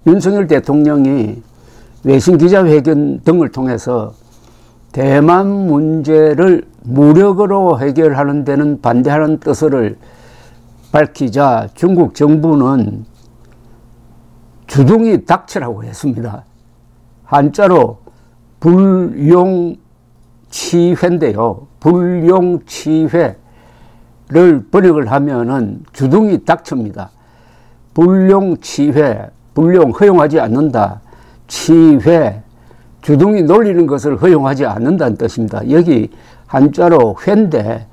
윤석열 대통령이 외신 기자회견 등을 통해서 대만 문제를 무력으로 해결하는 데는 반대하는 뜻을 밝히자 중국 정부는 주둥이 닥치라고 했습니다. 한자로 불용치회인데요. 불용치회를 번역을 하면은 주둥이 닥칩니다. 불용치회, 불용 허용하지 않는다. 치회, 주둥이 놀리는 것을 허용하지 않는다는 뜻입니다. 여기 한자로 회인데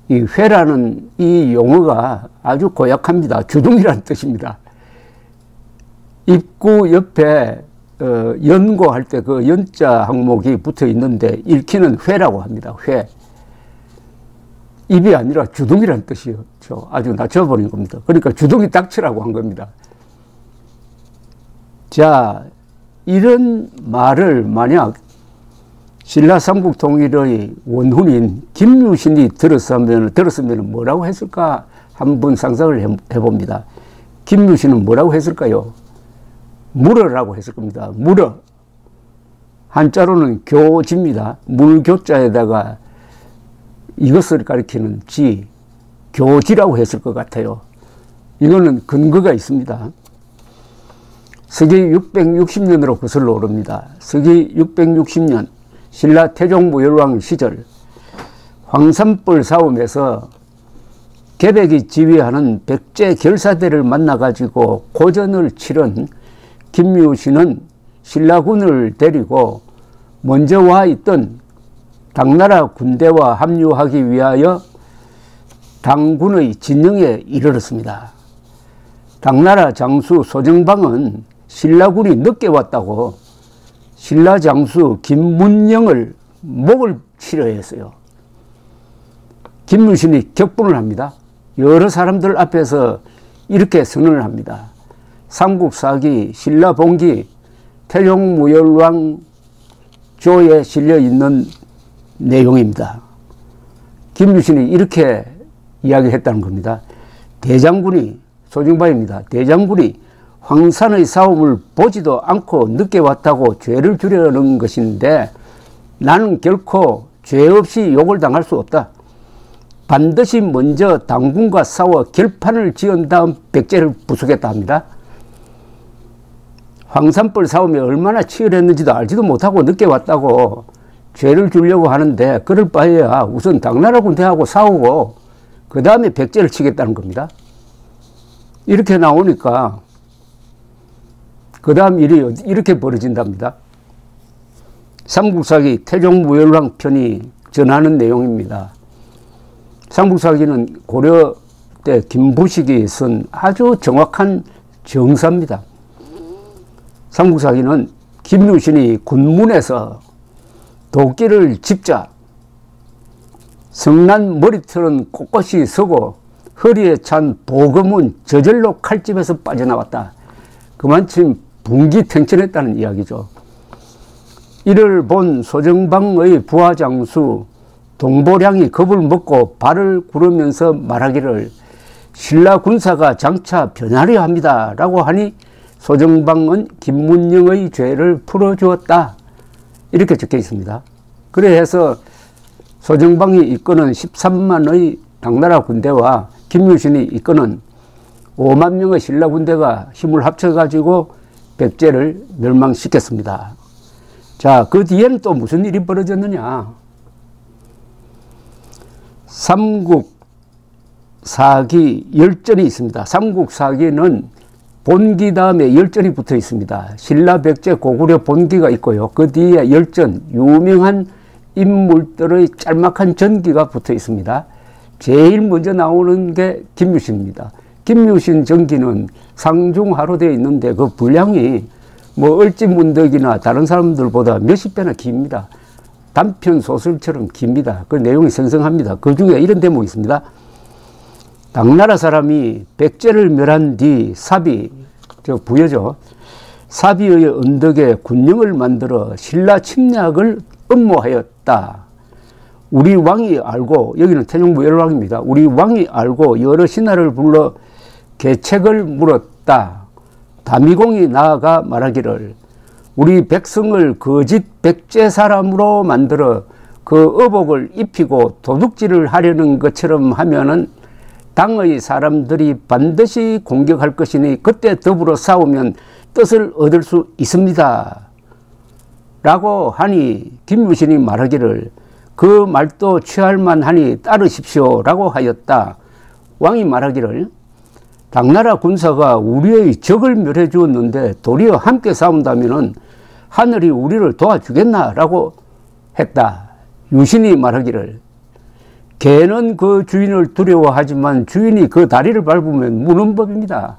이 회라는 이 용어가 아주 고약합니다. 주둥이라는 뜻입니다. 입구 옆에 연고할 때 그 연자 항목이 붙어 있는데 읽기는 회라고 합니다. 회. 입이 아니라 주둥이라는 뜻이죠. 아주 낮춰버린 겁니다. 그러니까 주둥이 닥치라고 한 겁니다. 자, 이런 말을 만약 신라 삼국 통일의 원훈인 김유신이 들었으면 뭐라고 했을까 한번 상상을 해봅니다. 김유신은 뭐라고 했을까요? 물어라고 했을 겁니다. 물어. 한자로는 교지입니다. 물교자에다가 이것을 가리키는 지, 교지라고 했을 것 같아요. 이거는 근거가 있습니다. 서기 660년으로 거슬러 오릅니다. 서기 660년 신라 태종무열왕 시절 황산벌 싸움에서 계백이 지휘하는 백제 결사대를 만나가지고 고전을 치른 김유신은 신라군을 데리고 먼저 와 있던 당나라 군대와 합류하기 위하여 당군의 진영에 이르렀습니다. 당나라 장수 소정방은 신라군이 늦게 왔다고 신라 장수 김문영을 목을 치려 했어요. 김유신이 격분을 합니다. 여러 사람들 앞에서 이렇게 선언을 합니다. 삼국사기 신라본기 태종무열왕 조에 실려있는 내용입니다. 김유신이 이렇게 이야기했다는 겁니다. 대장군이, 소정방입니다. 대장군이 황산의 싸움을 보지도 않고 늦게 왔다고 죄를 주려는 것인데 나는 결코 죄 없이 욕을 당할 수 없다. 반드시 먼저 당군과 싸워 결판을 지은 다음 백제를 부수겠다 합니다. 황산벌 싸움이 얼마나 치열했는지도 알지도 못하고 늦게 왔다고 죄를 주려고 하는데 그럴 바에야 우선 당나라 군대하고 싸우고 그 다음에 백제를 치겠다는 겁니다. 이렇게 나오니까 그 다음 일이 이렇게 벌어진답니다. 삼국사기 태종무열왕 편이 전하는 내용입니다. 삼국사기는 고려 때 김부식이 쓴 아주 정확한 정사입니다. 삼국사기는 김유신이 군문에서 도끼를 짚자 성난 머리털은 꼿꼿이 서고 허리에 찬 보검은 저절로 칼집에서 빠져나왔다. 그만큼 분기탱천했다는 이야기죠. 이를 본 소정방의 부하장수 동보량이 겁을 먹고 발을 구르면서 말하기를 신라 군사가 장차 변하려 합니다 라고 하니 소정방은 김문영의 죄를 풀어주었다. 이렇게 적혀 있습니다. 그래서 소정방이 이끄는 13만의 당나라 군대와 김유신이 이끄는 5만 명의 신라 군대가 힘을 합쳐가지고 백제를 멸망시켰습니다. 자, 그 뒤에는 또 무슨 일이 벌어졌느냐. 삼국사기 열전이 있습니다. 삼국사기는 본기 다음에 열전이 붙어 있습니다. 신라, 백제, 고구려 본기가 있고요. 그 뒤에 열전, 유명한 인물들의 짤막한 전기가 붙어 있습니다. 제일 먼저 나오는 게 김유신입니다. 김유신 전기는 상중하로 되어 있는데 그 분량이 뭐 을지문덕이나 다른 사람들보다 몇십 배나 깁니다. 단편 소설처럼 깁니다. 그 내용이 생생합니다. 그 중에 이런 대목이 있습니다. 당나라 사람이 백제를 멸한 뒤 사비, 저 부여죠. 사비의 언덕에 군령을 만들어 신라 침략을 음모하였다. 우리 왕이 알고, 여기는 태종무열왕입니다. 우리 왕이 알고 여러 신하를 불러 계책을 물었다. 다미공이 나아가 말하기를 우리 백성을 거짓 백제 사람으로 만들어 그 의복을 입히고 도둑질을 하려는 것처럼 하면은 당의 사람들이 반드시 공격할 것이니 그때 더불어 싸우면 뜻을 얻을 수 있습니다. 라고 하니 김유신이 말하기를 그 말도 취할 만하니 따르십시오 라고 하였다. 왕이 말하기를 당나라 군사가 우리의 적을 멸해 주었는데 도리어 함께 싸운다면 하늘이 우리를 도와주겠나 라고 했다. 유신이 말하기를 개는 그 주인을 두려워하지만 주인이 그 다리를 밟으면 무는 법입니다.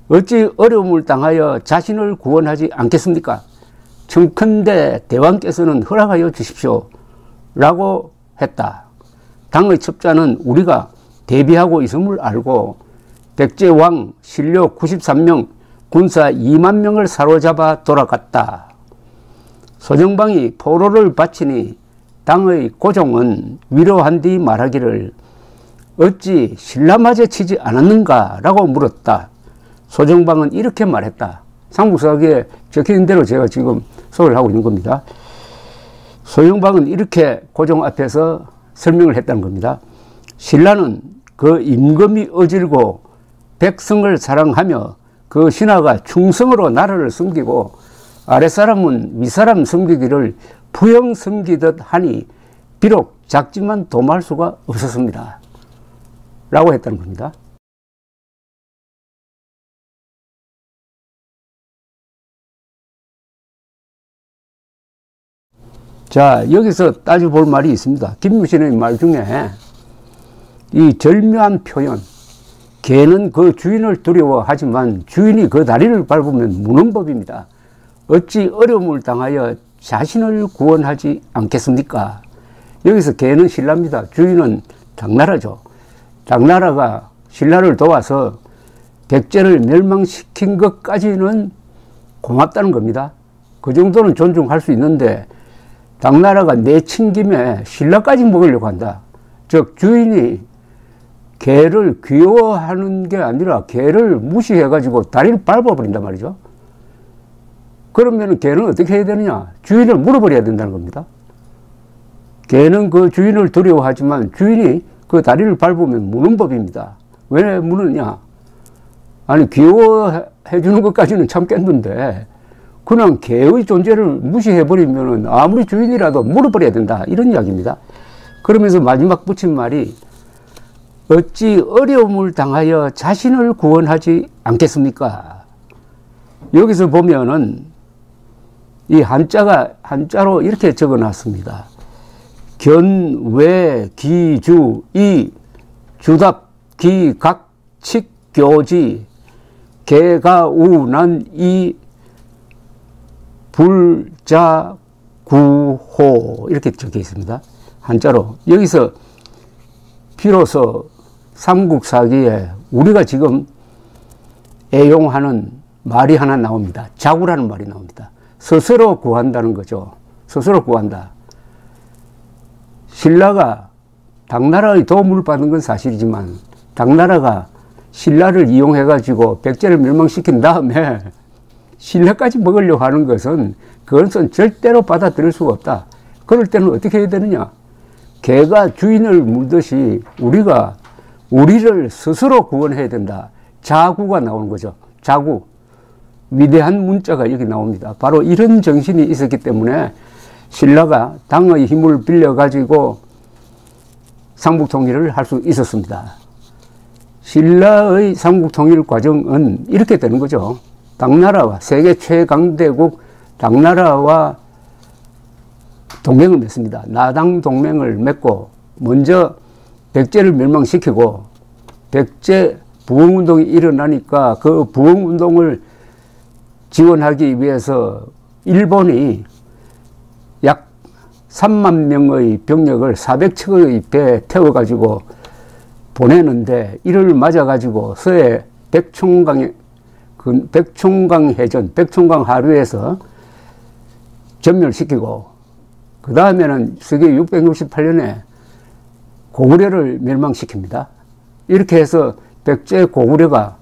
어찌 어려움을 당하여 자신을 구원하지 않겠습니까? 청컨대 대왕께서는 허락하여 주십시오 라고 했다. 당의 첩자는 우리가 대비하고 있음을 알고 백제왕 신료 93명 군사 2만 명을 사로잡아 돌아갔다. 소정방이 포로를 바치니 당의 고종은 위로한 뒤 말하기를 어찌 신라맞에 치지 않았는가 라고 물었다. 소정방은 이렇게 말했다. 삼국사기에 적혀있는 대로 제가 지금 소개를 하고 있는 겁니다. 소정방은 이렇게 고종 앞에서 설명을 했다는 겁니다. 신라는 그 임금이 어질고 백성을 사랑하며 그 신하가 충성으로 나라를 섬기고 아랫사람은 윗사람 섬기기를 부영 섬기듯 하니 비록 작지만 도모할 수가 없었습니다. 라고 했다는 겁니다. 자, 여기서 따져볼 말이 있습니다. 김유신의 말 중에 이 절묘한 표현, 개는 그 주인을 두려워하지만 주인이 그 다리를 밟으면 무는 법입니다. 어찌 어려움을 당하여 자신을 구원하지 않겠습니까? 여기서 개는 신라입니다. 주인은 당나라죠. 당나라가 신라를 도와서 백제를 멸망시킨 것까지는 고맙다는 겁니다. 그 정도는 존중할 수 있는데 당나라가 내친 김에 신라까지 먹으려고 한다. 즉 주인이 개를 귀여워하는 게 아니라 개를 무시해가지고 다리를 밟아버린단 말이죠. 그러면 개는 어떻게 해야 되느냐? 주인을 물어버려야 된다는 겁니다. 개는 그 주인을 두려워하지만 주인이 그 다리를 밟으면 무는 법입니다. 왜 무느냐? 아니 귀여워해 주는 것까지는 참겠는데 그냥 개의 존재를 무시해버리면 아무리 주인이라도 물어버려야 된다. 이런 이야기입니다. 그러면서 마지막 붙인 말이 어찌 어려움을 당하여 자신을 구원하지 않겠습니까? 여기서 보면은 이 한자로 이렇게 적어 놨습니다. 견, 외, 기, 주, 이, 주답, 기, 각, 칙, 교지, 개가, 우, 난, 이, 불, 자, 구, 호 이렇게 적혀 있습니다. 한자로. 여기서 비로소 삼국사기에 우리가 지금 애용하는 말이 하나 나옵니다. 자구라는 말이 나옵니다. 스스로 구한다는 거죠. 스스로 구한다. 신라가 당나라의 도움을 받은 건 사실이지만 당나라가 신라를 이용해 가지고 백제를 멸망시킨 다음에 신라까지 먹으려고 하는 것은 그것은 절대로 받아들일 수가 없다. 그럴 때는 어떻게 해야 되느냐? 개가 주인을 물듯이 우리가 우리를 스스로 구원해야 된다. 자구가 나오는 거죠. 자구. 위대한 문자가 여기 나옵니다. 바로 이런 정신이 있었기 때문에 신라가 당의 힘을 빌려가지고 삼국통일을 할 수 있었습니다. 신라의 삼국통일 과정은 이렇게 되는 거죠. 당나라와 세계 최강대국 당나라와 동맹을 맺습니다. 나당 동맹을 맺고 먼저 백제를 멸망시키고 백제 부흥운동이 일어나니까 그 부흥운동을 지원하기 위해서 일본이 약 3만 명의 병력을 400척의 배에 태워가지고 보내는데 이를 맞아가지고 서해 백총강 해전, 백총강 하류에서 전멸시키고 그 다음에는 서기 668년에 고구려를 멸망시킵니다. 이렇게 해서 백제 고구려가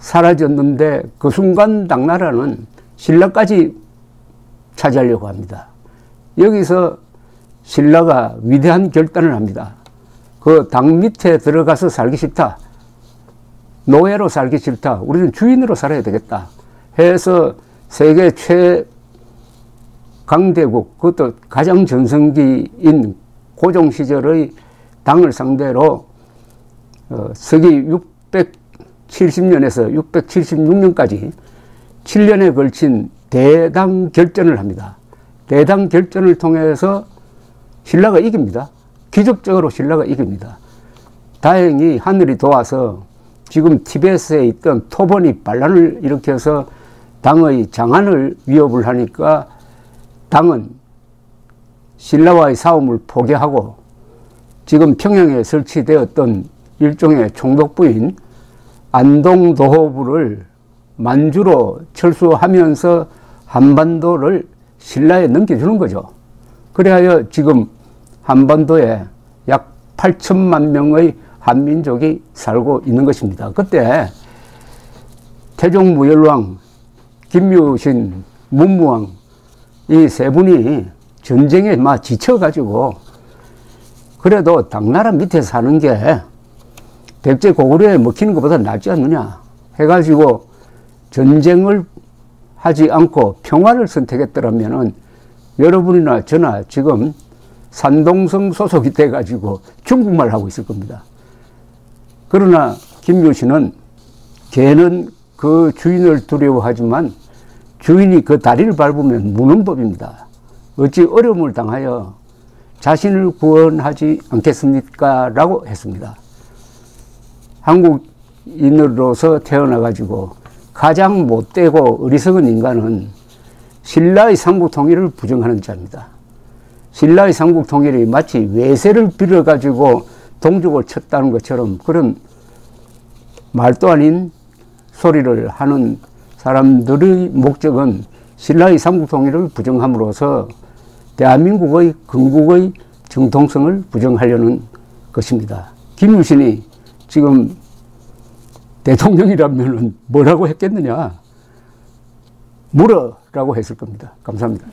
사라졌는데 그 순간 당나라는 신라까지 차지하려고 합니다. 여기서 신라가 위대한 결단을 합니다. 그 당 밑에 들어가서 살기 싫다. 노예로 살기 싫다. 우리는 주인으로 살아야 되겠다. 해서 세계 최강대국, 그것도 가장 전성기인 고종 시절의 당을 상대로 서기 670년에서 676년까지 7년에 걸친 대당 결전을 합니다. 대당 결전을 통해서 신라가 이깁니다. 기적적으로 신라가 이깁니다. 다행히 하늘이 도와서 지금 티베트에 있던 토본이 반란을 일으켜서 당의 장안을 위협을 하니까 당은 신라와의 싸움을 포기하고 지금 평양에 설치되었던 일종의 총독부인 안동도호부를 만주로 철수하면서 한반도를 신라에 넘겨주는 거죠. 그래야 지금 한반도에 약 8천만 명의 한민족이 살고 있는 것입니다. 그때 태종무열왕, 김유신, 문무왕 이 세 분이 전쟁에 막 지쳐가지고 그래도 당나라 밑에 사는 게 백제 고구려에 먹히는 것보다 낫지 않느냐 해가지고 전쟁을 하지 않고 평화를 선택했더라면은 여러분이나 저나 지금 산동성 소속이 돼가지고 중국말 하고 있을 겁니다. 그러나 김유신은 개는 그 주인을 두려워하지만 주인이 그 다리를 밟으면 무는 법입니다. 어찌 어려움을 당하여 자신을 구원하지 않겠습니까? 라고 했습니다. 한국인으로서 태어나가지고 가장 못되고 어리석은 인간은 신라의 삼국통일을 부정하는 자입니다. 신라의 삼국통일이 마치 외세를 빌어가지고 동족을 쳤다는 것처럼 그런 말도 아닌 소리를 하는 사람들의 목적은 신라의 삼국통일을 부정함으로써 대한민국의 건국의 정통성을 부정하려는 것입니다. 김유신이 지금 대통령이라면 뭐라고 했겠느냐? 물어라고 했을 겁니다. 감사합니다.